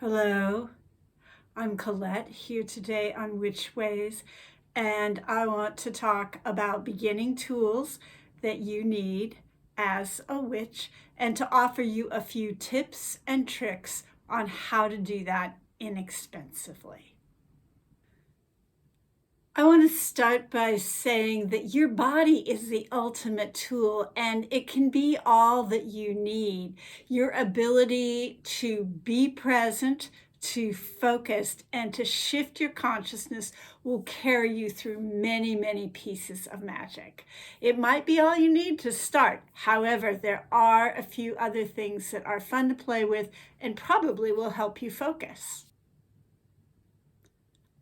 Hello, I'm Colette here today on Witch Ways, and I want to talk about beginning tools that you need as a witch and to offer you a few tips and tricks on how to do that inexpensively. I want to start by saying that your body is the ultimate tool and it can be all that you need. Your ability to be present, to focus, and to shift your consciousness will carry you through many, many pieces of magic. It might be all you need to start. However, there are a few other things that are fun to play with and probably will help you focus.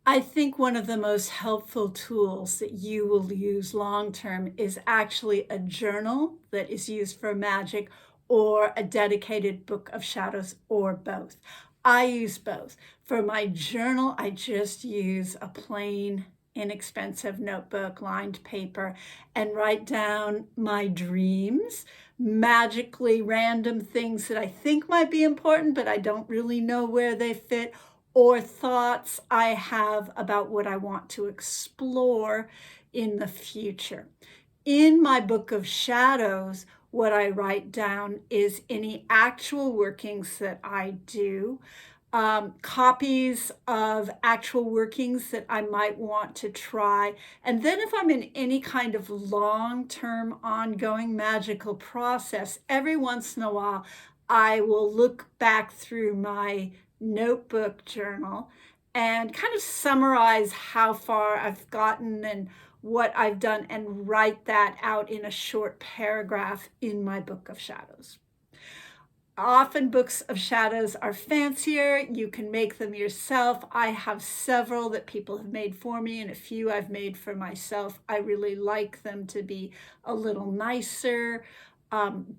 I think one of the most helpful tools that you will use long term is actually a journal that is used for magic or a dedicated book of shadows or both. I use both. For my journal, I just use a plain, inexpensive notebook, lined paper, and write down my dreams, magically random things that I think might be important, but I don't really know where they fit, or thoughts I have about what I want to explore in the future. In my book of shadows, what I write down is any actual workings that I do, copies of actual workings that I might want to try. And then if I'm in any kind of long-term ongoing magical process, every once in a while, I will look back through my notebook journal and kind of summarize how far I've gotten and what I've done and write that out in a short paragraph in my book of shadows. Often books of shadows are fancier. You can make them yourself. I have several that people have made for me and a few I've made for myself. I really like them to be a little nicer.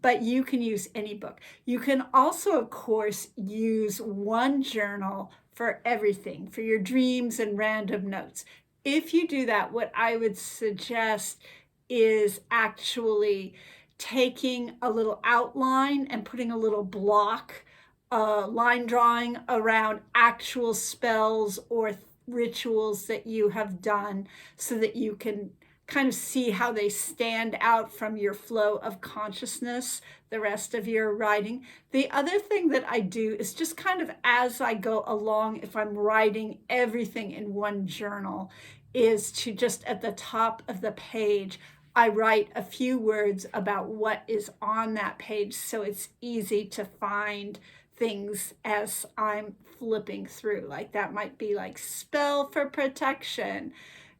But you can use any book. You can also, of course, use one journal for everything, for your dreams and random notes. If you do that, what I would suggest is actually taking a little outline and putting a little block, line drawing around actual spells or rituals that you have done so that you can kind of see how they stand out from your flow of consciousness, the rest of your writing. The other thing that I do is just kind of as I go along, if I'm writing everything in one journal, is to just at the top of the page, I write a few words about what is on that page so it's easy to find things as I'm flipping through. Like that might be like spell for protection,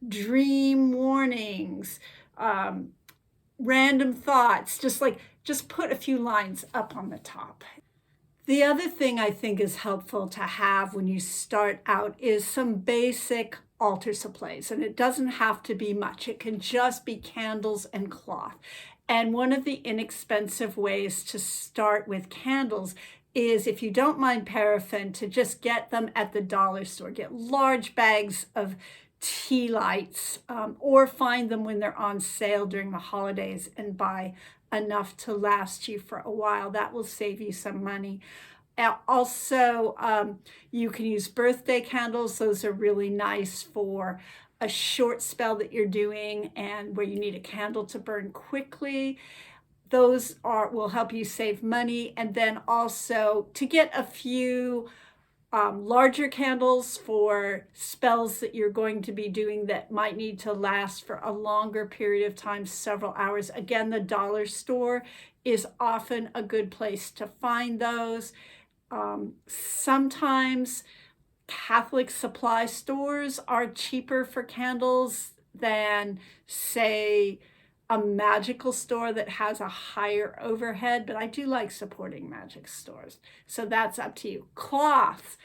dream warnings, random thoughts, just put a few lines up on the top. The other thing I think is helpful to have when you start out is some basic altar supplies, and it doesn't have to be much. It can just be candles and cloth. And one of the inexpensive ways to start with candles is, if you don't mind paraffin, to just get them at the dollar store. Get large bags of tea lights, or find them when they're on sale during the holidays and buy enough to last you for a while. That will save you some money. Also, you can use birthday candles. Those are really nice for a short spell that you're doing and where you need a candle to burn quickly. Those will help you save money. And then also to get a few larger candles for spells that you're going to be doing that might need to last for a longer period of time, several hours. Again, the dollar store is often a good place to find those. Sometimes Catholic supply stores are cheaper for candles than, say, a magical store that has a higher overhead, but I do like supporting magic stores. So that's up to you. Cloth.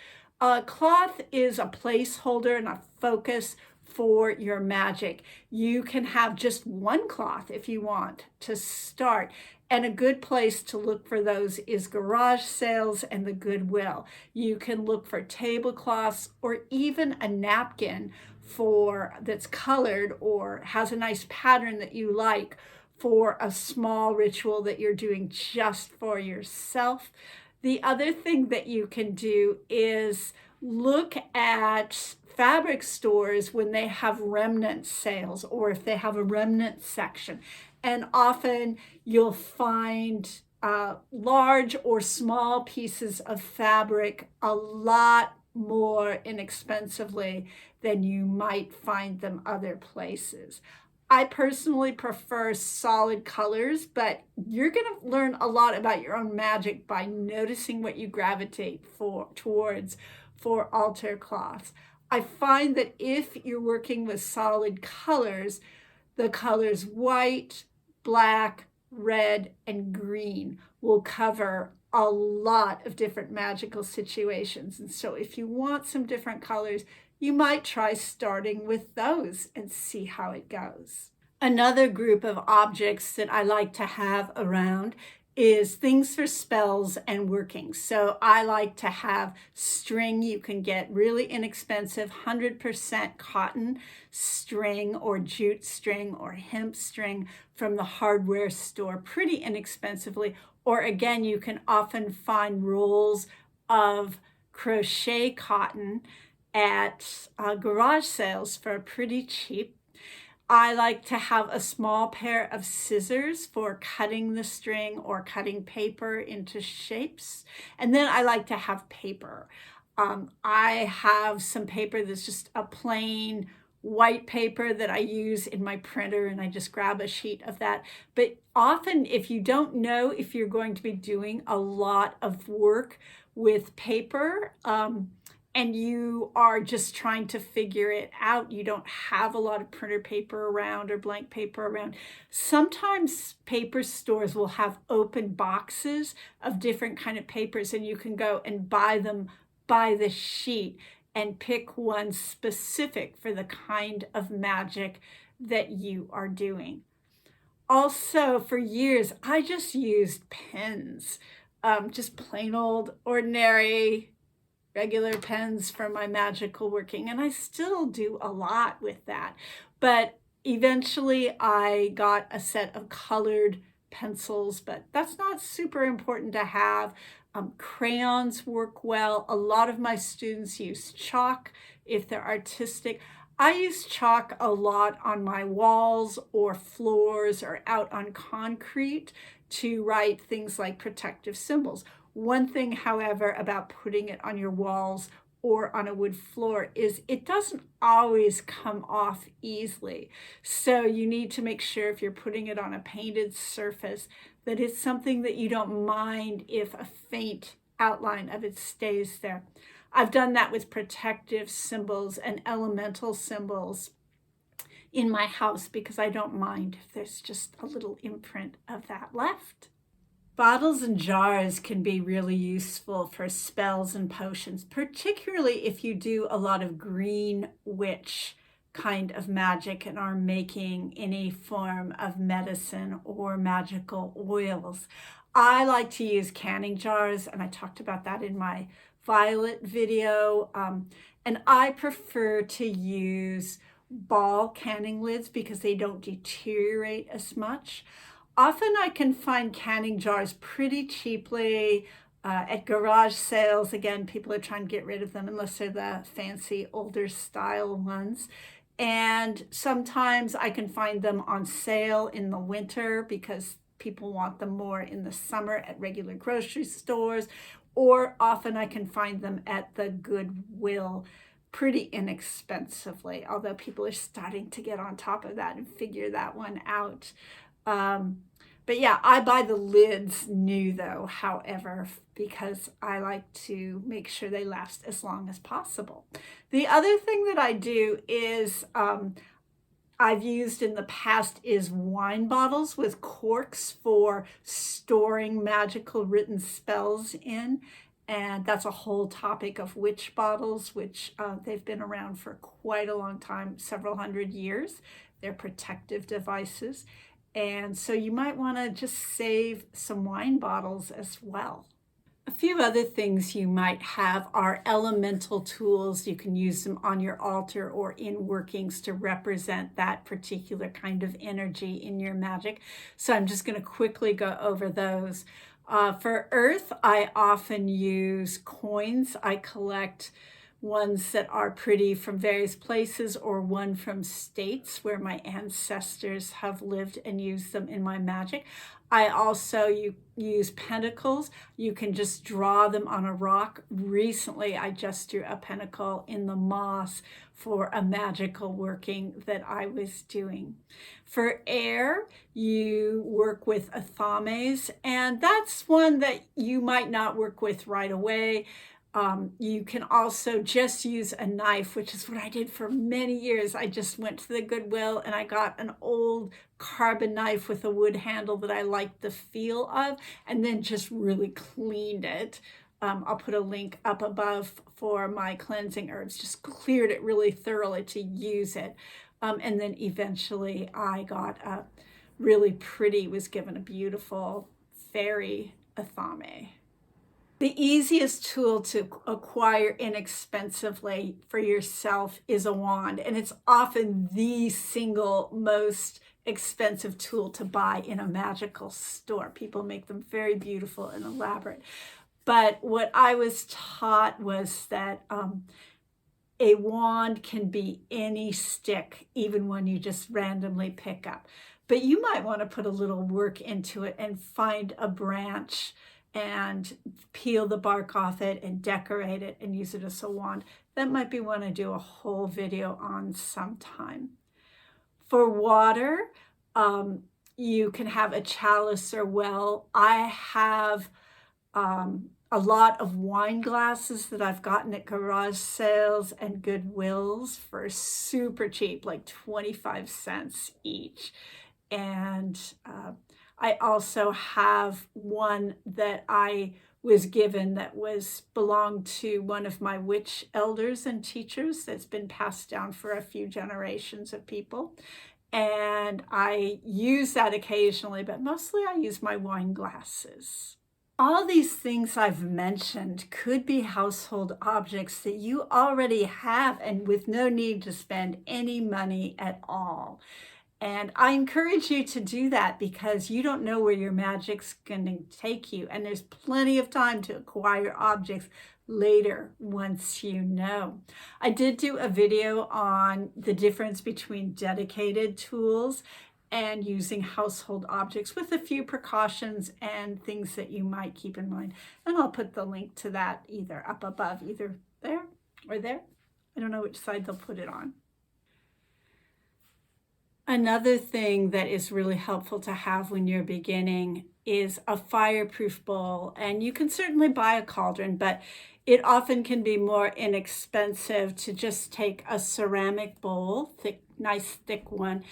Cloth is a placeholder and a focus for your magic. You can have just one cloth if you want to start. And a good place to look for those is garage sales and the Goodwill. You can look for tablecloths or even a napkin that's colored or has a nice pattern that you like for a small ritual that you're doing just for yourself. The other thing that you can do is look at fabric stores when they have remnant sales or if they have a remnant section. And often you'll find large or small pieces of fabric a lot more inexpensively than you might find them other places. I personally prefer solid colors, but you're going to learn a lot about your own magic by noticing what you gravitate towards for altar cloths. I find that if you're working with solid colors, the colors white, black, red, and green will cover a lot of different magical situations. And so if you want some different colors, you might try starting with those and see how it goes. Another group of objects that I like to have around is things for spells and working. So I like to have string. You can get really inexpensive 100% cotton string or jute string or hemp string from the hardware store pretty inexpensively. Or again, you can often find rolls of crochet cotton at garage sales for pretty cheap. I like to have a small pair of scissors for cutting the string or cutting paper into shapes. And then I like to have paper. I have some paper that's just a plain white paper that I use in my printer, and I just grab a sheet of that. But often, if you don't know if you're going to be doing a lot of work with paper, and you are just trying to figure it out, you don't have a lot of printer paper around or blank paper around, sometimes paper stores will have open boxes of different kind of papers, and you can go and buy them by the sheet and pick one specific for the kind of magic that you are doing. Also, for years, I just used pens, just plain old ordinary regular pens for my magical working, and I still do a lot with that. But eventually I got a set of colored pencils, but that's not super important to have. Crayons work well. A lot of my students use chalk if they're artistic. I use chalk a lot on my walls or floors or out on concrete to write things like protective symbols. One thing, however, about putting it on your walls or on a wood floor is it doesn't always come off easily. So you need to make sure if you're putting it on a painted surface that it's something that you don't mind if a faint outline of it stays there. I've done that with protective symbols and elemental symbols in my house because I don't mind if there's just a little imprint of that left. Bottles and jars can be really useful for spells and potions, particularly if you do a lot of green witch kind of magic and are making any form of medicine or magical oils. I like to use canning jars, and I talked about that in my violet video. And I prefer to use ball canning lids because they don't deteriorate as much. Often I can find canning jars pretty cheaply at garage sales. Again, people are trying to get rid of them unless they're the fancy older style ones. And sometimes I can find them on sale in the winter because people want them more in the summer at regular grocery stores. Or often I can find them at the Goodwill pretty inexpensively, although people are starting to get on top of that and figure that one out. But yeah, I buy the lids new though, however, because I like to make sure they last as long as possible. The other thing that I do is I've used in the past is wine bottles with corks for storing magical written spells in. And that's a whole topic of witch bottles, which they've been around for quite a long time, several hundred years. They're protective devices. And so you might want to just save some wine bottles as well. A few other things you might have are elemental tools. You can use them on your altar or in workings to represent that particular kind of energy in your magic. So I'm just going to quickly go over those. For earth, I often use coins. I collect ones that are pretty from various places or one from states where my ancestors have lived and used them in my magic. I also use pentacles. You can just draw them on a rock. Recently, I just drew a pentacle in the moss for a magical working that I was doing. For air, you work with athames, and that's one that you might not work with right away. You can also just use a knife, which is what I did for many years. I just went to the Goodwill and I got an old carbon knife with a wood handle that I liked the feel of, and then just really cleaned it. I'll put a link up above for my cleansing herbs. Just cleared it really thoroughly to use it. And then eventually I got a really pretty, was given a beautiful fairy athame. The easiest tool to acquire inexpensively for yourself is a wand, and it's often the single most expensive tool to buy in a magical store. People make them very beautiful and elaborate. But what I was taught was that a wand can be any stick, even one you just randomly pick up. But you might want to put a little work into it and find a branch and peel the bark off it and decorate it and use it as a wand. That might be one I do a whole video on sometime. For water, you can have a chalice or well. I have a lot of wine glasses that I've gotten at garage sales and Goodwills for super cheap, like 25 cents each. And I also have one that I was given that belonged to one of my witch elders and teachers that's been passed down for a few generations of people. And I use that occasionally, but mostly I use my wine glasses. All these things I've mentioned could be household objects that you already have and with no need to spend any money at all. And I encourage you to do that because you don't know where your magic's going to take you. And there's plenty of time to acquire objects later once you know. I did do a video on the difference between dedicated tools and using household objects with a few precautions and things that you might keep in mind. And I'll put the link to that either up above, either there or there. I don't know which side they'll put it on. Another thing that is really helpful to have when you're beginning is a fireproof bowl. And you can certainly buy a cauldron, but it often can be more inexpensive to just take a ceramic bowl, nice thick one,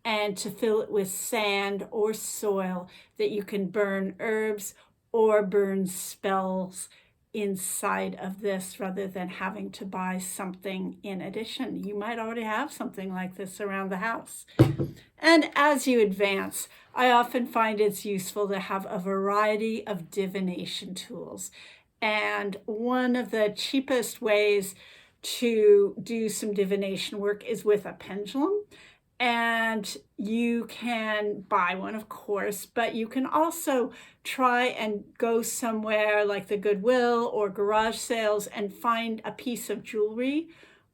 and to fill it with sand or soil that you can burn herbs or burn spells inside of this rather than having to buy something in addition. You might already have something like this around the house. And as you advance, I often find it's useful to have a variety of divination tools. And one of the cheapest ways to do some divination work is with a pendulum. And you can buy one, of course, but you can also try and go somewhere like the Goodwill or garage sales and find a piece of jewelry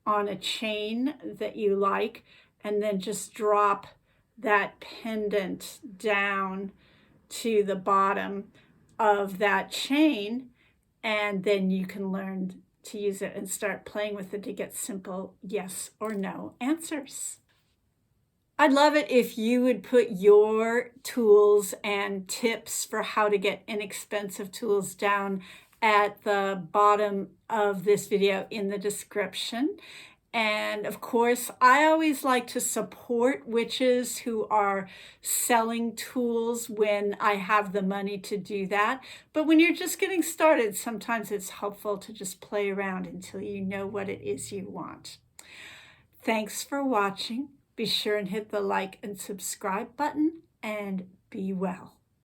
on a chain that you like, and then just drop that pendant down to the bottom of that chain, and then you can learn to use it and start playing with it to get simple yes or no answers. I'd love it if you would put your tools and tips for how to get inexpensive tools down at the bottom of this video in the description. And of course, I always like to support witches who are selling tools when I have the money to do that. But when you're just getting started, sometimes it's helpful to just play around until you know what it is you want. Thanks for watching. Be sure and hit the like and subscribe button, and be well.